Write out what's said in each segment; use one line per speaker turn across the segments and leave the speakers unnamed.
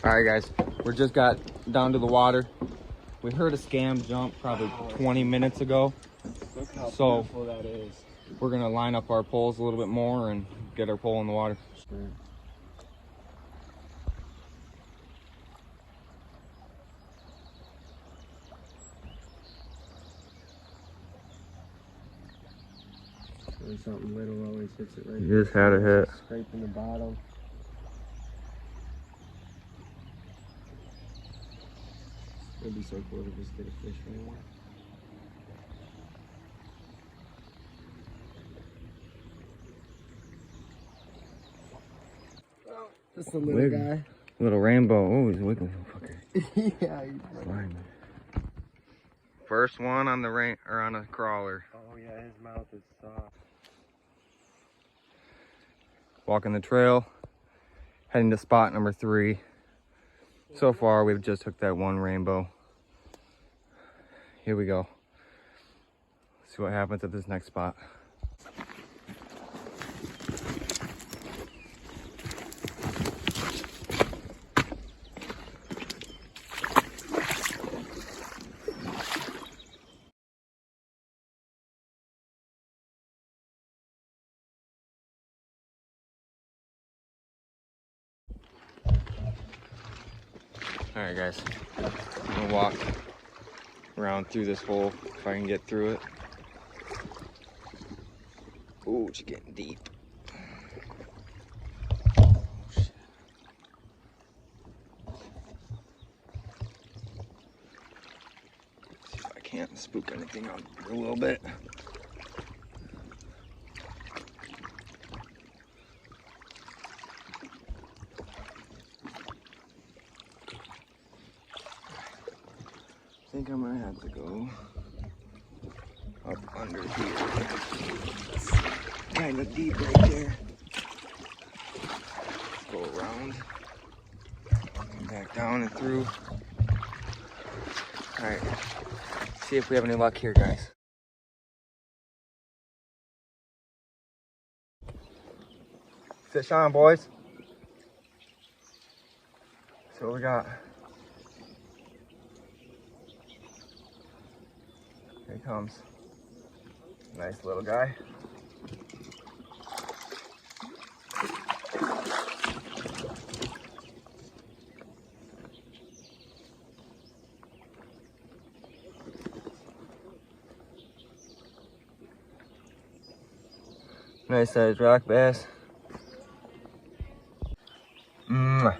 All right, guys, we just got down to the water. We heard a scam jump probably 20 minutes ago.
Look how
So
beautiful that is.
we're gonna line up our poles a little bit more and get our pole in the water.
Sure. When something little always hits it right.
You just had a hit.
Scraping the bottom. It'd be so cool to just get a fish right now. Just a little guy.
Little rainbow. Oh, he's wiggling. Fucker.
Yeah, he's
Fine. First one on the rain or on a crawler.
Oh yeah, his mouth is soft.
Walking the trail, heading to spot number 3. So far, we've just hooked that one rainbow. Here we go. See what happens at this next spot. All right, guys, I'm gonna walk around through this hole if I can get through it. Ooh, it's getting deep. Oh, shit. See if I can't spook anything out a little bit. I think I might have to go up under here. It's kind of deep right there. Go around, come back down and through. All right, see if we have any luck here, guys. Fish on, boys. See what we got. Here he comes. Nice little guy. Nice sized rock bass. Mwah.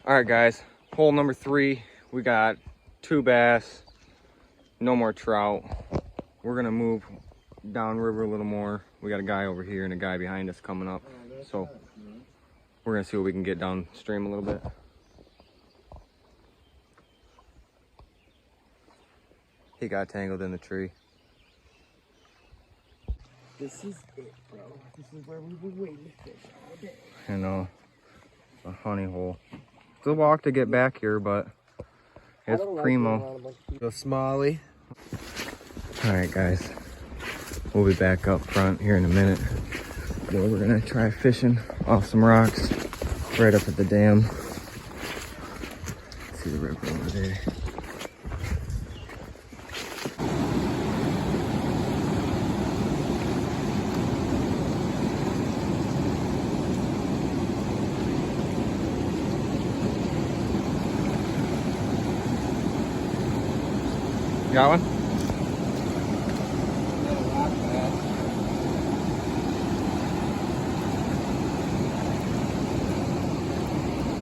All right, guys, hole number 3, we got 2 bass, no more trout. We're gonna move downriver a little more. We got a guy over here and a guy behind us coming up. So we're gonna see what we can get downstream a little bit. He got tangled in the tree.
This is it, bro. This is where we've been waiting to fish all day.
I know, a honey hole. It's a walk to get back here, but it's primo.
Go Smalley.
All right, guys, we'll be back up front here in a minute. Where we're gonna try fishing off some rocks right up at the dam. See the river over there. Got one?